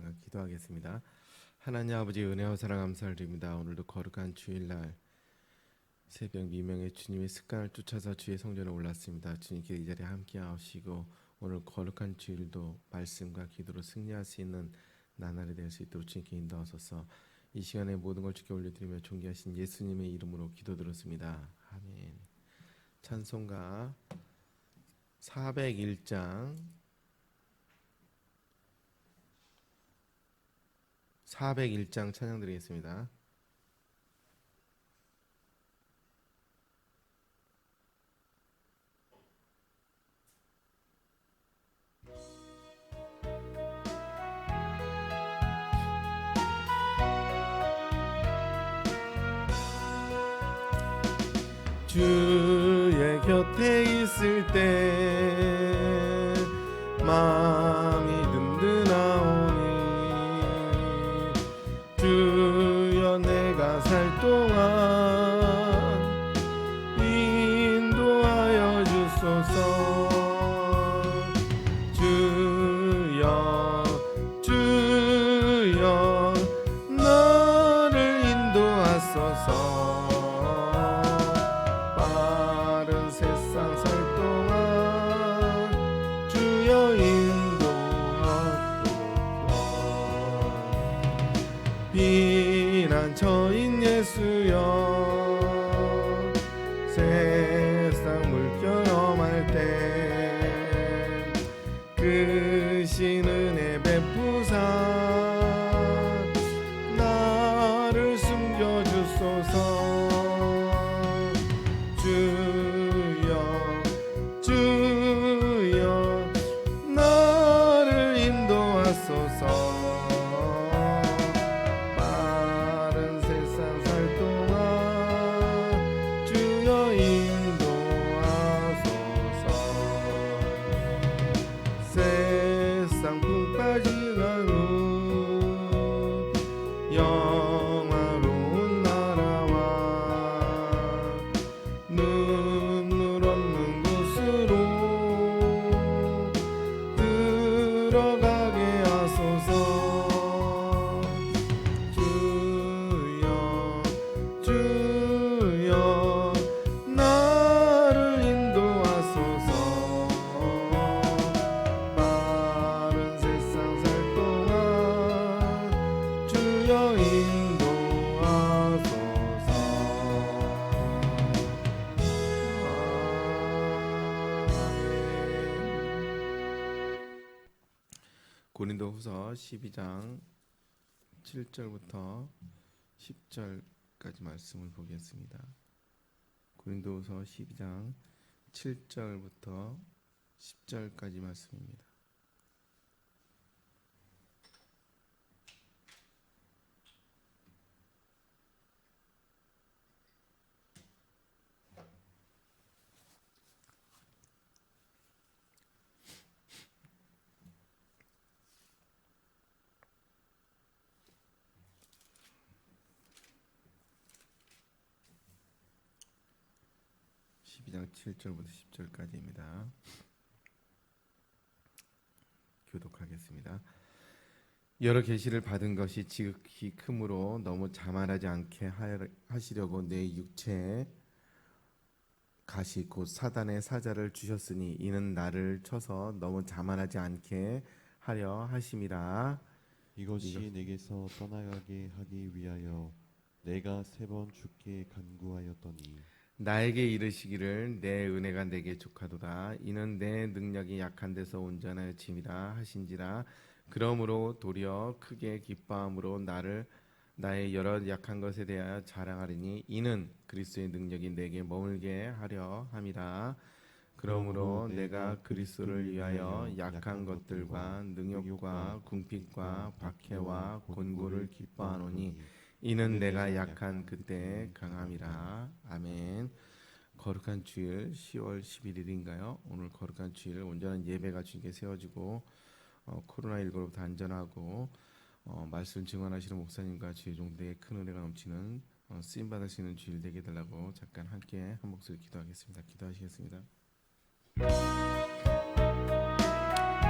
제가 기도하겠습니다. 하나님 아버지 은혜와 사랑 감사드립니다. 오늘도 거룩한 주일날 새벽 미명에 주님의 습관을 쫓아서 주의 성전에 올랐습니다. 주님께 이 자리에 함께 하시고 오늘 거룩한 주일도 말씀과 기도로 승리할 수 있는 나날이 될 수 있도록 주님께 인도하소서. 이 시간에 모든 걸 주께 올려드리며 존귀하신 예수님의 이름으로 기도드렸습니다. 아멘. 찬송가 401장 401장 찬양 드리겠습니다. 주의 곁에 있을 때 마음이 든든하오니 주여 내가 살 동안 인도하여 주소서. 주여 나를 인도하소서. 비난처인 예수여 세상 물결 험할 때 크신 은혜 베푸사 나를 숨겨주소서. 주여 나를 인도하소서. 영화로운 나라와 눈물 없는 곳으로 들어가게 하소서. 주여 나를 인도하소서. 빠른 세상 살 동안 주여 인도하소서. 고린도후서 12장 7절부터 10절까지 말씀을 보겠습니다. 고린도후서 12장 7절부터 10절까지 말씀입니다. 장 7절부터 10절까지입니다. 교독하겠습니다. 여러 계시를 받은 것이 지극히 크므로 너무 자만하지 않게 하시려고 내 육체에 가시 곧 사단의 사자를 주셨으니 이는 나를 쳐서 너무 자만하지 않게 하려 하심이라. 이것이 내게서 떠나가게 하기 위하여 내가 3번 주께 간구하였더니 나에게 이르시기를 내 은혜가 내게 족하도다. 이는 내 능력이 약한 데서 온전하여 짐이라 하신지라. 그러므로 도리어 크게 기뻐함으로 나의 여러 약한 것에 대하여 자랑하리니 이는 그리스도의 능력이 내게 머물게 하려 함이라. 그러므로 내가 그리스도를 위하여 약한 것들과 능욕과 궁핍과 박해와 곤고를 기뻐하노니 이는 내가 약한 그때 강함이라. 아멘. 거룩한 주일 10월 11일인가요? 오늘 거룩한 주일 온전한 예배가 주님께 세워지고 코로나19로부터 안전하고 말씀 증언하시는 목사님과 주의 종들에게 큰 은혜가 넘치는 쓰임 받을 수 있는 주일 되게 해달라고 잠깐 함께 한 목소리 기도하겠습니다. 기도하시겠습니다.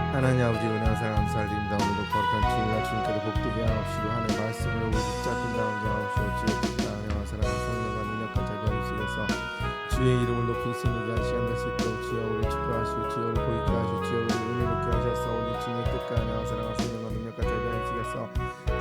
하나님 아버지 은혜와 사랑 감사드립니다. 오늘도 거룩한 주일날 주님께서 복되게 하옵시고 하나님의 말씀을 오고 붙잡힌 다음에 하옵시고 주의 뜻과 은혜와 사랑 성령과 능력과 자기 하시겠어 주의 이름을 높인 신에게 한 시간 될 수 있도록 주여 우리 축복하시고 주여 우리 보이게 하시고 주여 우리 은혜롭게 하셔서 오늘 주님의 뜻과 은혜와 사랑과 성령과 능력과 자기 하시겠어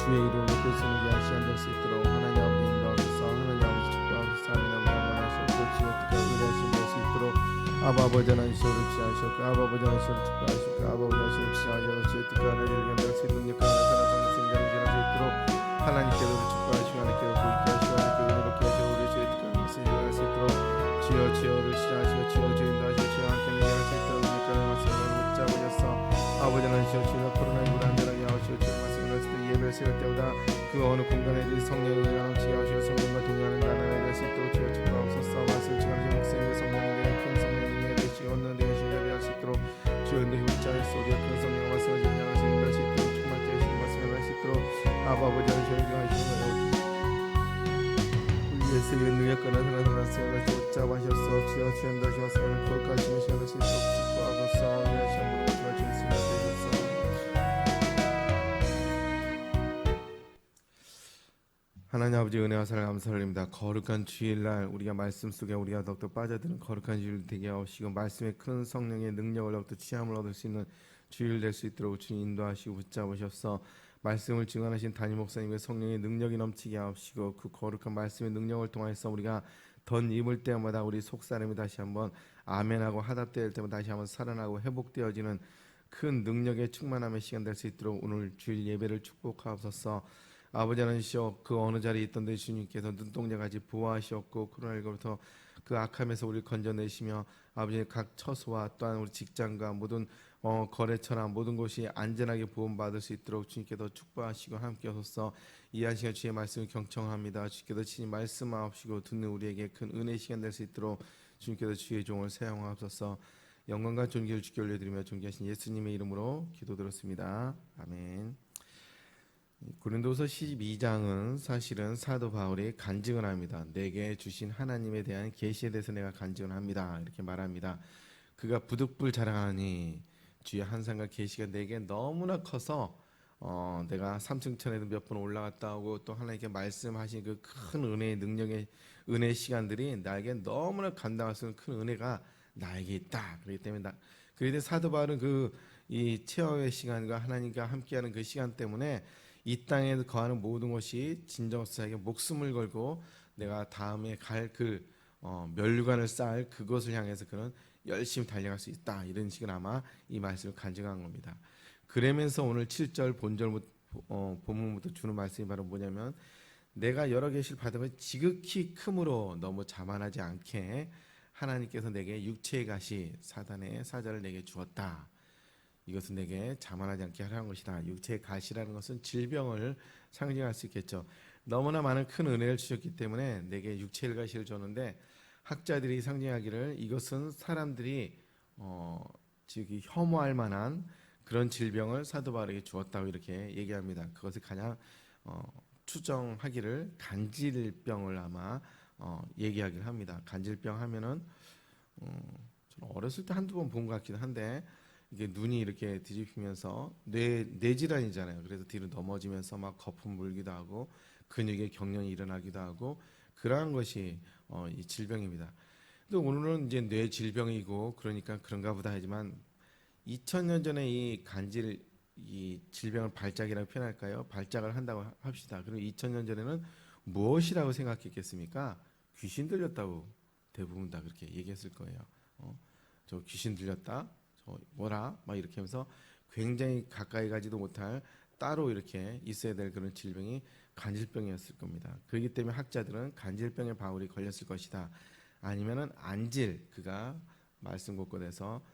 주의 이름을 높인 신에게 한 시간 될 수 있도록 하나님 아버지 인도하소서 하나님 아버지 축복하소서 하나님 아버지 원하시옵고 주의 뜻과 의뢰하신 될수 있도록 아바 아버지 하나님 시오를 취하시옵고 아바 아버지 하나님 시오를 축복하시옵고 아바 아버지 하나님 시오를 취하시옵고 주의 뜻과 하나님을 견뎌할 수 있는 능력과 하나님 사랑 성령 생명을 지날 수 있도록 하나님께서 우리 축복하시고 하나님께서 보이게 하시고 하나님께서 은혜롭게 하시고 우리 주의 뜻과 말씀을 지날 수 있도록 주여 주여를 시작하시고 주여 주여 인도하시고 주여 함께 능력할 수 있도록 능력과 말씀을 붙잡으셨어 아버지 하나님 시오 주여 코로나19를 안전하게 하시고 주의 말씀을 할 수도 예배를 세울 때보다 그 어느 공간에도 성령의 은혜가 넘치게 하시고 성령과 동행하는 나라가 될 수 있도록 주여 축복하옵소서 말씀을 지켜주신 목사님의 성령에 대해 큰 성령의 능력에 대해 얻는 데에 신뢰할 수 있도록 주여 은혜의 입자의 소리와 큰 성령 말씀을 전하시는 수 있도록 충만케 하시는 말씀을 할 수 있도록 아바 아버지 하나님 하시는 예수 이름 능력과 나타나는 말씀을 붙잡으셨어 주여 주여 다시 와서 거룩하시는 시간을 수 있도록 축복하소서 위하신 분을 주와 주였습니다 되소서 하나님 아버지 은혜와 사랑 감사드립니다. 거룩한 주일날 우리가 말씀 속에 우리가 더욱더 빠져드는 거룩한 주일 되게 하시고 말씀의 큰 성령의 능력을 더욱더 취함을 얻을 수 있는 주일 될 수 있도록 주님 인도하시고 붙잡으셔서 말씀을 증언하신 담임 목사님의 성령의 능력이 넘치게 하옵시고 그 거룩한 말씀의 능력을 통해서 우리가 덧입을 때마다 우리 속사람이 다시 한번 아멘하고 하답될 때마다 다시 한번 살아나고 회복되어지는 큰 능력의 충만함의 시간 될 수 있도록 오늘 주일 예배를 축복하옵소서. 아버지 하나님이시여 그 어느 자리에 있던데 주님께서 눈동자같이 보호하시었고 코로나19로부터 그 악함에서 우리를 건져내시며 아버지의 각 처소와 또한 우리 직장과 모든 거래처나 모든 곳이 안전하게 보호받을 수 있도록 주님께서 축복하시고 함께 하소서. 이 한 시간 주의 말씀을 경청합니다. 주님께서 친히 말씀하옵시고 듣는 우리에게 큰 은혜의 시간 될 수 있도록 주님께서 주의 종을 사용하옵소서. 영광과 존귀를 주께 올려드리며 존귀하신 예수님의 이름으로 기도드렸습니다. 아멘. 고린도서 12장은 사실은 사도 바울이 간증을 합니다. 내게 주신 하나님에 대한 계시에 대해서 내가 간증을 합니다. 이렇게 말합니다. 그가 부득불 자랑하니 주의 한상과 계시가 내게 너무나 커서 내가 삼층천에도 몇 번 올라갔다 오고 또 하나님께 말씀하신 그 큰 은혜의 능력의 은혜의 시간들이 나에게 너무나 감당할 수 있는 큰 은혜가 나에게 있다. 그렇기 때문에 그런데 사도 바울은 이 체험의 시간과 하나님과 함께하는 그 시간 때문에 이 땅에 거하는 모든 것이 진정서에게 목숨을 걸고 내가 다음에 갈 그 면류관을 쌓을 그것을 향해서 그는 열심히 달려갈 수 있다. 이런 식으로 아마 이 말씀을 간증한 겁니다. 그러면서 오늘 7절 본문부터 주는 말씀이 바로 뭐냐면 내가 여러 계시를 받으면 지극히 크므로 너무 자만하지 않게 하나님께서 내게 육체의 가시 사단의 사자를 내게 주었다. 이것은 내게 자만하지 않게 하라는 것이다. 육체의 가시라는 것은 질병을 상징할 수 있겠죠. 너무나 많은 큰 은혜를 주셨기 때문에 내게 육체의 가시를 줬는데 학자들이 상징하기를 이것은 사람들이 즉 혐오할 만한 그런 질병을 사도 바울에게 주었다고 이렇게 얘기합니다. 그것을 가장 추정하기를 간질병을 아마 얘기하기를 합니다. 간질병 하면은 저는 어렸을 때 한두 번 본 것 같기도 한데 이게 눈이 이렇게 뒤집히면서 뇌 질환이잖아요. 그래서 뒤로 넘어지면서 막 거품 물기도 하고 근육에 경련이 일어나기도 하고 그러한 것이 이 질병입니다. 근데 오늘은 이제 뇌 질병이고 그러니까 그런가 보다 하지만 2000년 전에 이 질병을 발작이라고 표현할까요? 발작을 한다고 합시다. 그리고 2000년 전에는 무엇이라고 생각했겠습니까? 귀신 들렸다고 대부분 다 그렇게 얘기했을 거예요. 저 귀신 들렸다. 뭐라 막 이렇게 하면서 굉장히 가까이 가지도 못할 따로 이렇게 있어야 될 그런 질병이 간질병이었을 겁니다. 그렇기 때문에 학자들은 간질병에 바울이 걸렸을 것이다. 아니면은 안질 그가 말씀 곳곳에서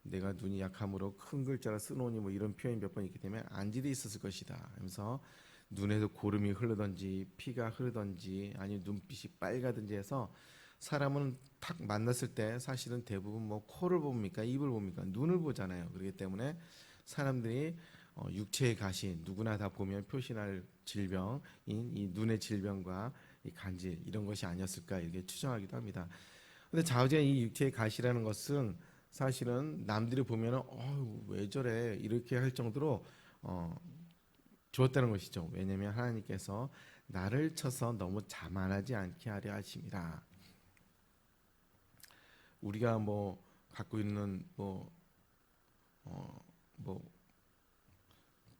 내가 눈이 약함으로 큰 글자로 쓰노니 뭐 이런 표현이 몇 번 있기 때문에 안질이 있었을 것이다. 하면서 눈에서 고름이 흐르든지 피가 흐르든지 아니면 눈빛이 빨가든지 해서 사람은 탁 만났을 때 사실은 대부분 뭐 코를 봅니까 입을 봅니까 눈을 보잖아요. 그렇기 때문에 사람들이 육체의 가시 누구나 다 보면 표시날 질병인 이 눈의 질병과 이 간질 이런 것이 아니었을까 이렇게 추정하기도 합니다. 근데 자우지간 이 육체의 가시라는 것은 사실은 남들이 보면은 왜 저래 이렇게 할 정도로 주었다는 것이죠. 왜냐하면 하나님께서 나를 쳐서 너무 자만하지 않게 하려 하심이라. 우리가 뭐 갖고 있는 뭐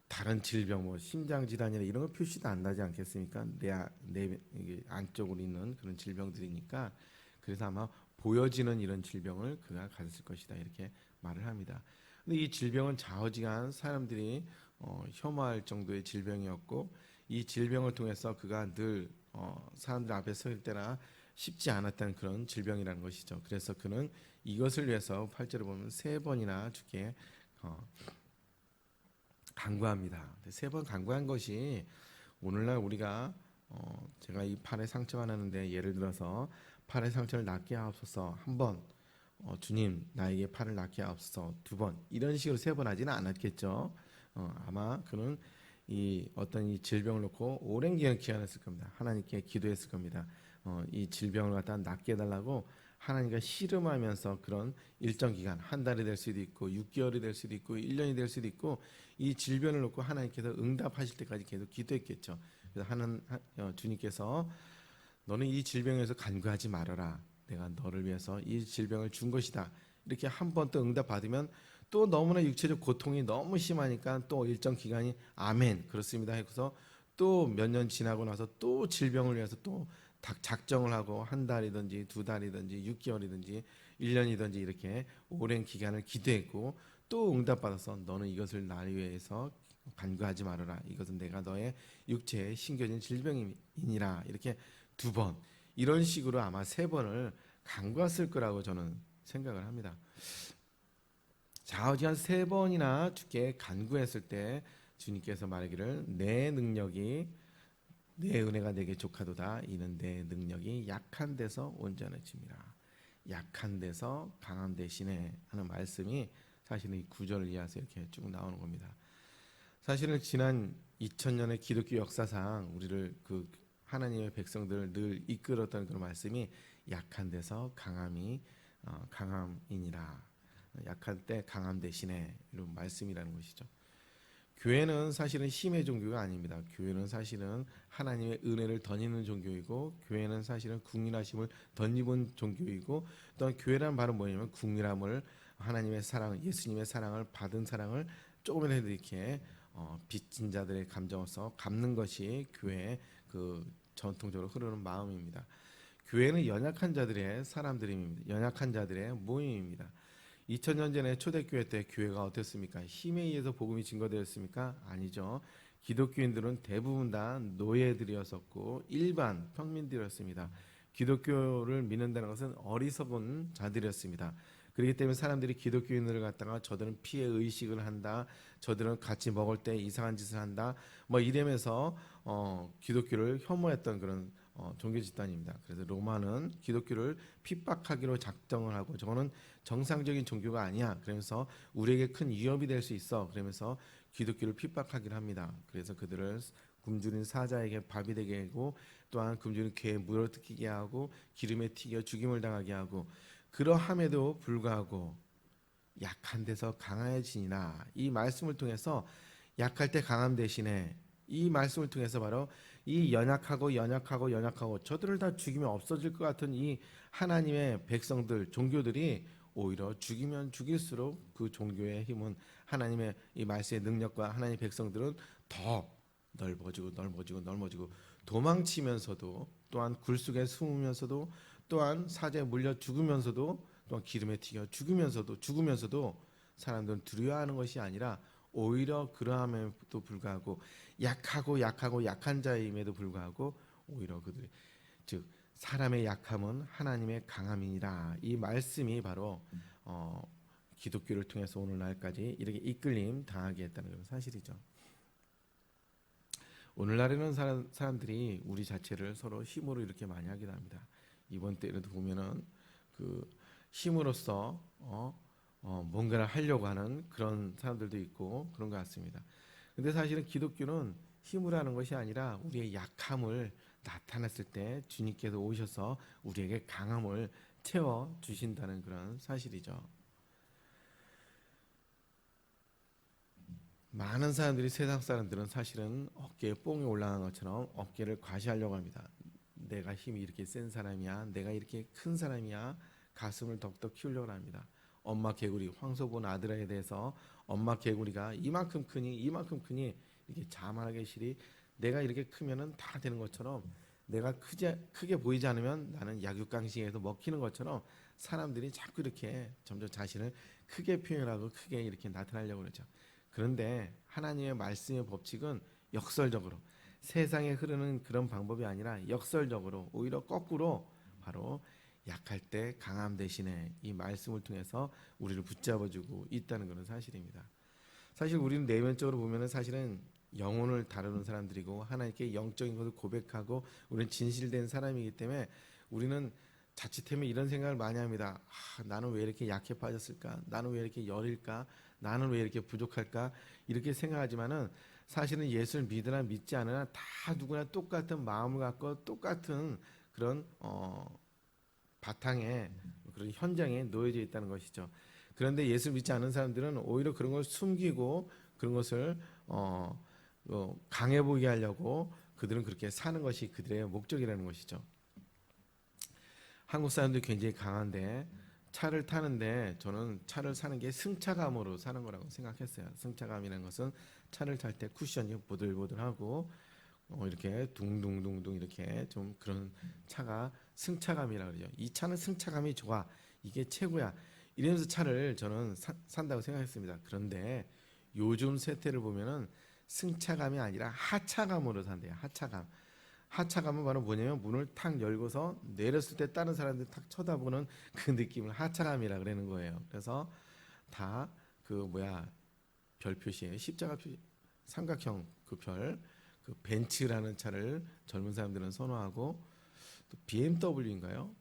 다른 질병, 뭐 심장 질환이나 이런 거 표시도 안 나지 않겠습니까? 내 이게 안쪽으로 있는 그런 질병들이니까 그래서 아마 보여지는 이런 질병을 그가 가졌을 것이다 이렇게 말을 합니다. 근데 이 질병은 좌우지간 사람들이 혐오할 정도의 질병이었고 이 질병을 통해서 그가 늘 사람들 앞에 설 때나 쉽지 않았다는 그런 질병이라는 것이죠. 그래서 그는 이것을 위해서 8절을 보면 세 번이나 주께 어, 간구합니다. 세 번 간구한 것이 오늘날 우리가 제가 이 팔에 상처가 나는데 예를 들어서 팔의 상처를 낫게 하옵소서 한 번, 주님 나에게 팔을 낫게 하옵소서 두 번, 이런 식으로 세 번 하지는 않았겠죠. 아마 그는 이 어떤 이 질병을 놓고 오랜 기간 기한했을 겁니다. 하나님께 기도했을 겁니다. 이 질병을 갖다 낫게 해달라고 하나님과 씨름하면서 그런 일정 기간, 한 달이 될 수도 있고 6개월이 될 수도 있고 1년이 될 수도 있고 이 질병을 놓고 하나님께서 응답하실 때까지 계속 기도했겠죠. 그래서 주님께서 너는 이 질병에서 간구하지 말아라. 내가 너를 위해서 이 질병을 준 것이다. 이렇게 한 번 또 응답 받으면 또 너무나 육체적 고통이 너무 심하니까 또 일정 기간이 아멘 그렇습니다 해서 또 몇 년 지나고 나서 또 질병을 위해서 또 작정을 하고 한 달이든지 두 달이든지 6개월이든지 1년이든지 이렇게 오랜 기간을 기도했고 또 응답받아서 너는 이것을 나를 위해서 간구하지 말아라. 이것은 내가 너의 육체에 심겨진 질병이니라. 이렇게 두 번 이런 식으로 아마 세 번을 간구했을 거라고 저는 생각을 합니다. 좌우지간 세 번이나 주께 간구했을 때 주님께서 말하기를 내 능력이 내 은혜가 내게 족하도다. 이는 내 능력이 약한 데서 온전해집니다. 약한 데서 강한 대신에 하는 말씀이 사실은 이 구절을 이해해서 이렇게 쭉 나오는 겁니다. 사실은 지난 2000년의 기독교 역사상 우리를 그 하나님의 백성들을 늘 이끌었던 그런 말씀이 약한 데서 강함이니라. 약할 때 강함 대신에 이런 말씀이라는 것이죠. 교회는 사실은 힘의 종교가 아닙니다. 교회는 사실은 하나님의 은혜를 덧입는 종교이고 교회는 사실은 국민하심을 덧입은 종교이고 또한 교회란 말은 뭐냐면 국민함을 하나님의 사랑, 예수님의 사랑을 받은 사랑을 조금이라도 이렇게 빚진 자들의 감정에서 갚는 것이 교회의 그 전통적으로 흐르는 마음입니다. 교회는 연약한 자들의 사람들입니다. 연약한 자들의 모임입니다. 2000년 전에 초대교회 때 교회가 어땠습니까? 힘에 의해서 복음이 증거되었습니까? 아니죠. 기독교인들은 대부분 다 노예들이었었고 일반 평민들이었습니다. 기독교를 믿는다는 것은 어리석은 자들이었습니다. 그렇기 때문에 사람들이 기독교인들을 갖다가 저들은 피해 의식을 한다. 저들은 같이 먹을 때 이상한 짓을 한다. 뭐 이러면서 기독교를 혐오했던 그런 종교 집단입니다. 그래서 로마는 기독교를 핍박하기로 작정을 하고 저거는 정상적인 종교가 아니야. 그러면서 우리에게 큰 위협이 될 수 있어. 그러면서 기독교를 핍박하기로 합니다. 그래서 그들을 굶주린 사자에게 밥이 되게 하고 또한 굶주린 개에 물어뜯기게 하고 기름에 튀겨 죽임을 당하게 하고 그러함에도 불구하고 약한 데서 강해지니라. 이 말씀을 통해서 약할 때 강함 대신에 이 말씀을 통해서 바로 이 연약하고 저들을 다 죽이면 없어질 것 같은 이 하나님의 백성들 종교들이 오히려 죽이면 죽일수록 그 종교의 힘은 하나님의 이 말씀의 능력과 하나님의 백성들은 더 넓어지고 도망치면서도 또한 굴속에 숨으면서도 또한 사자에 물려 죽으면서도 또한 기름에 튀겨 죽으면서도 사람들은 두려워하는 것이 아니라 오히려 그러함에도 불구하고 약한 자임에도 불구하고 오히려 그들이 즉 사람의 약함은 하나님의 강함이니라. 이 말씀이 바로 기독교를 통해서 오늘날까지 이렇게 이끌림 당하게 했다는 그런 사실이죠. 오늘날에는 사람들이 우리 자체를 서로 힘으로 이렇게 많이 하기도 합니다. 이번 때에도 보면은 그 힘으로써 뭔가를 하려고 하는 그런 사람들도 있고 그런 것 같습니다. 근데 사실은 기독교는 힘으로 하는 것이 아니라 우리의 약함을 나타냈을 때 주님께서 오셔서 우리에게 강함을 채워 주신다는 그런 사실이죠. 많은 사람들이 세상 사람들은 사실은 어깨에 뽕이 올라간 것처럼 어깨를 과시하려고 합니다. 내가 힘이 이렇게 센 사람이야. 내가 이렇게 큰 사람이야. 가슴을 덕덕 키우려고 합니다. 엄마 개구리 황소 본 아들에 대해서 엄마 개구리가 이만큼 크니 이렇게 자만하게 실이 내가 이렇게 크면은 다 되는 것처럼 내가 크게 보이지 않으면 나는 약육강식에서 먹히는 것처럼 사람들이 자꾸 이렇게 점점 자신을 크게 표현하고 크게 이렇게 나타나려고 그러죠. 그런데 하나님의 말씀의 법칙은 역설적으로 세상에 흐르는 그런 방법이 아니라 역설적으로 오히려 거꾸로 바로 약할 때 강함 대신에 이 말씀을 통해서 우리를 붙잡아주고 있다는 것은 사실입니다. 사실 우리는 내면적으로 보면은 사실은 영혼을 다루는 사람들이고 하나님께 영적인 것을 고백하고 우리는 진실된 사람이기 때문에 우리는 자칫하면 이런 생각을 많이 합니다. 나는 왜 이렇게 약해 빠졌을까? 나는 왜 이렇게 여릴까? 나는 왜 이렇게 부족할까? 이렇게 생각하지만은 사실은 예수를 믿으나 믿지 않으나 다 누구나 똑같은 마음을 갖고 똑같은 그런 바탕에 그런 현장에 놓여져 있다는 것이죠. 그런데 예수 믿지 않은 사람들은 오히려 그런 걸 숨기고 그런 것을 강해 보이게 하려고 그들은 그렇게 사는 것이 그들의 목적이라는 것이죠. 한국 사람들이 굉장히 강한데 차를 타는데 저는 차를 사는 게 승차감으로 사는 거라고 생각했어요. 승차감이라는 것은 차를 탈 때 쿠션이 보들보들하고 이렇게 둥둥둥둥 이렇게 좀 그런 차가 승차감이라 그러죠. 이 차는 승차감이 좋아. 이게 최고야. 이러면서 차를 저는 산다고 생각했습니다. 그런데 요즘 세태를 보면은 승차감이 아니라 하차감으로 산대요. 하차감. 하차감은 바로 뭐냐면 문을 탁 열고서 내렸을 때 다른 사람들이 탁 쳐다보는 그 느낌을 하차감이라 그러는 거예요. 그래서 다 그 별 표시에 십자가 표시 삼각형 그 별 그 벤츠라는 차를 젊은 사람들은 선호하고 또 BMW인가요?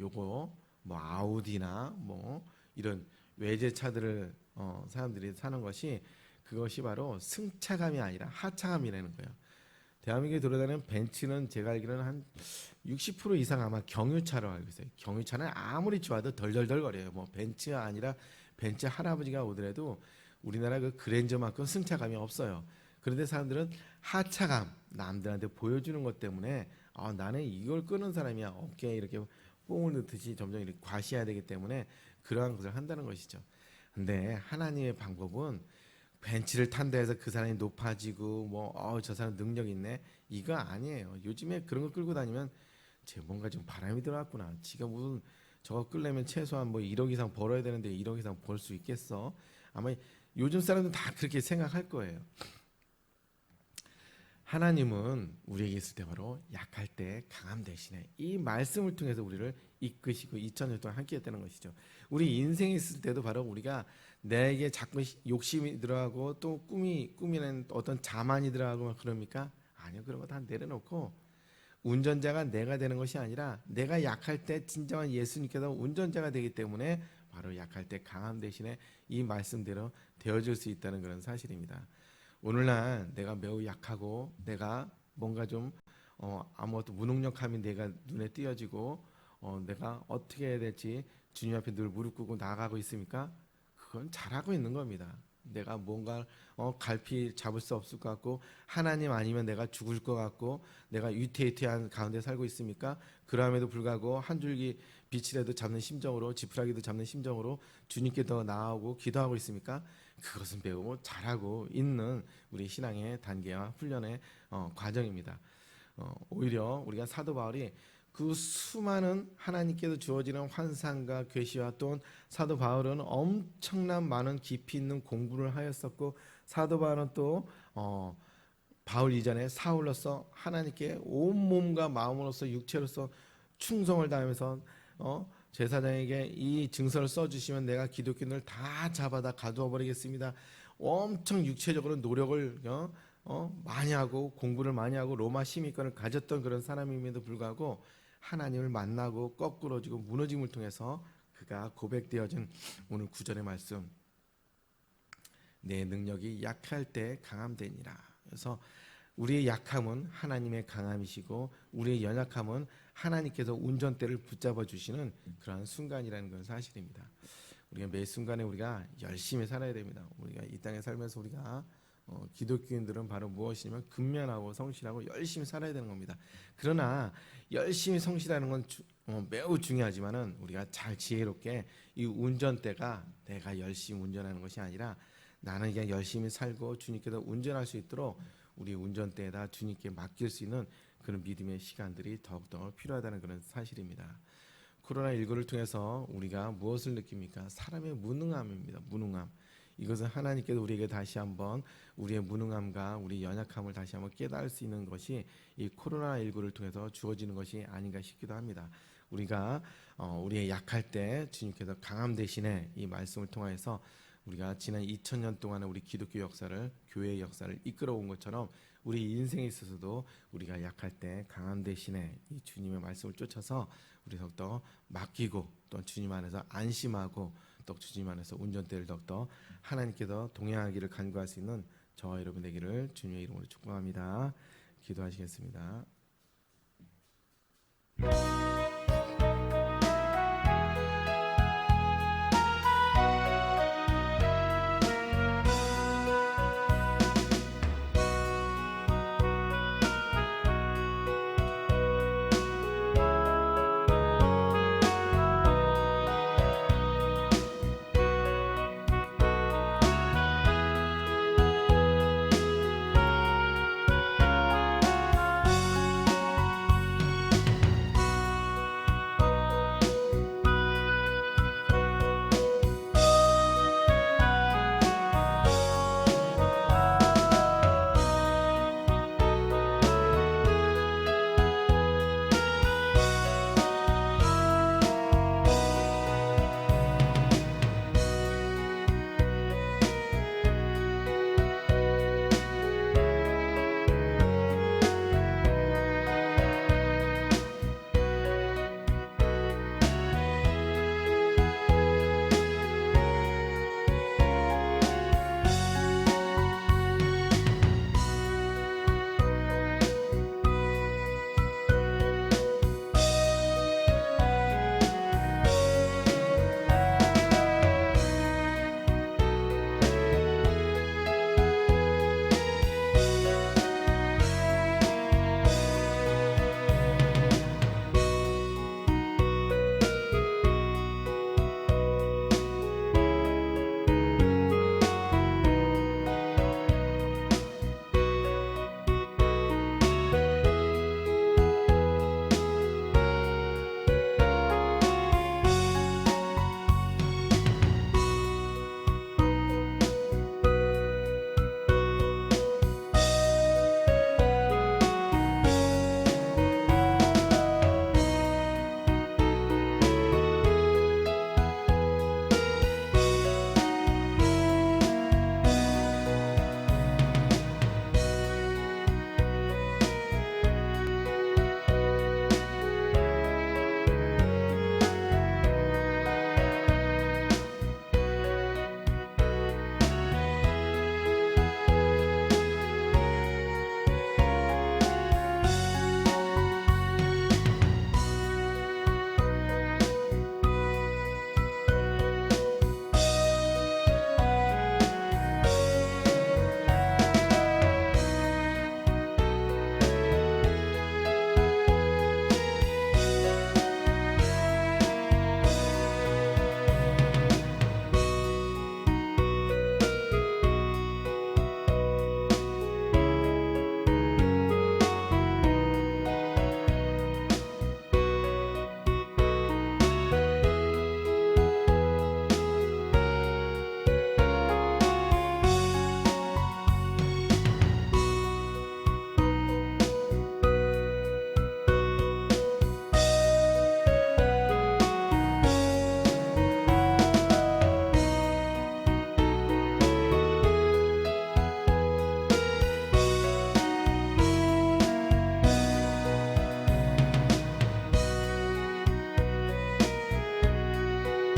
요거 뭐 아우디나 뭐 이런 외제차들을 사람들이 사는 것이 그것이 바로 승차감이 아니라 하차감이라는 거예요. 대한민국에 돌아다니는 벤츠는 제가 알기로는 한 60% 이상 아마 경유차로 알고 있어요. 경유차는 아무리 좋아도 덜덜덜 거려요. 뭐 벤츠가 아니라 벤츠 할아버지가 오더라도 우리나라 그 그랜저만큼 승차감이 없어요. 그런데 사람들은 하차감 남들한테 보여주는 것 때문에 나는 이걸 끄는 사람이야. 어깨에 이렇게 뽕을 넣듯이 점점 이렇게 과시해야 되기 때문에 그러한 것을 한다는 것이죠. 근데 하나님의 방법은 벤치를 탄다 해서 그 사람이 높아지고 저 사람 능력 있네 이거 아니에요. 요즘에 그런 거 끌고 다니면 쟤 뭔가 좀 바람이 들어왔구나. 지가 무슨 저거 끌려면 최소한 뭐 1억 이상 벌어야 되는데 1억 이상 벌 수 있겠어? 아마 요즘 사람들은 다 그렇게 생각할 거예요. 하나님은 우리에게 있을 때 바로 약할 때 강함 대신에 이 말씀을 통해서 우리를 이끄시고 2000년 동안 함께 했다는 것이죠. 우리 인생에 있을 때도 바로 우리가 내게 자꾸 욕심이 들어가고 또 꾸미는 어떤 자만이 들어가고 막 그럽니까? 아니요. 그런 거 다 내려놓고 운전자가 내가 되는 것이 아니라 내가 약할 때 진정한 예수님께서 운전자가 되기 때문에 바로 약할 때 강함 대신에 이 말씀대로 되어줄 수 있다는 그런 사실입니다. 오늘날 내가 매우 약하고 내가 뭔가 좀 아무것도 무능력함이 내가 눈에 띄어지고 내가 어떻게 해야 될지 주님 앞에 늘 무릎 꿇고 나아가고 있습니까? 그건 잘하고 있는 겁니다. 내가 뭔가 갈피 잡을 수 없을 것 같고 하나님 아니면 내가 죽을 것 같고 내가 위태위태한 가운데 살고 있습니까? 그럼에도 불구하고 한 줄기 빛이라도 잡는 심정으로 지푸라기도 잡는 심정으로 주님께 더 나아오고 기도하고 있습니까? 그것은 배우고 잘하고 있는 우리 신앙의 단계와 훈련의 과정입니다. 오히려 우리가 사도 바울이 그 수많은 하나님께서 주어지는 환상과 계시와 또 사도 바울은 엄청난 많은 깊이 있는 공부를 하였었고 사도 바울은 또 바울 이전에 사울로서 하나님께 온 몸과 마음으로서 육체로서 충성을 다하면서 제사장에게 이 증서를 써주시면 내가 기독교인을 다 잡아다 가두어 버리겠습니다. 엄청 육체적으로 노력을 많이 하고 공부를 많이 하고 로마 시민권을 가졌던 그런 사람임에도 불구하고 하나님을 만나고 거꾸러지고 무너짐을 통해서 그가 고백되어진 오늘 구절의 말씀 내 능력이 약할 때 강함되니라. 그래서 우리의 약함은 하나님의 강함이시고 우리의 연약함은 하나님께서 운전대를 붙잡아 주시는 그러한 순간이라는 건 사실입니다. 우리가 매 순간에 우리가 열심히 살아야 됩니다. 우리가 이 땅에 살면서 우리가 기독교인들은 바로 무엇이냐면 근면하고 성실하고 열심히 살아야 되는 겁니다. 그러나 열심히 성실하는 건 매우 중요하지만은 우리가 잘 지혜롭게 이 운전대가 내가 열심히 운전하는 것이 아니라 나는 그냥 열심히 살고 주님께서 운전할 수 있도록 우리 운전대에다 주님께 맡길 수 있는 그런 믿음의 시간들이 더욱더 필요하다는 그런 사실입니다. 코로나19를 통해서 우리가 무엇을 느낍니까? 사람의 무능함입니다. 무능함. 이것은 하나님께서 우리에게 다시 한번 우리의 무능함과 우리 연약함을 다시 한번 깨달을 수 있는 것이 이 코로나19를 통해서 주어지는 것이 아닌가 싶기도 합니다. 우리가 우리의 약할 때 주님께서 강함 대신에 이 말씀을 통하여서 우리가 지난 2000년 동안의 우리 기독교 역사를 교회의 역사를 이끌어온 것처럼 우리 인생에 있어서도 우리가 약할 때 강함 대신에 이 주님의 말씀을 쫓아서 우리 더욱더 맡기고 또 주님 안에서 안심하고 또 주님 안에서 운전대를 더욱더 하나님께서 동행하기를 간구할 수 있는 저와 여러분 되기를 주님의 이름으로 축복합니다. 기도하시겠습니다.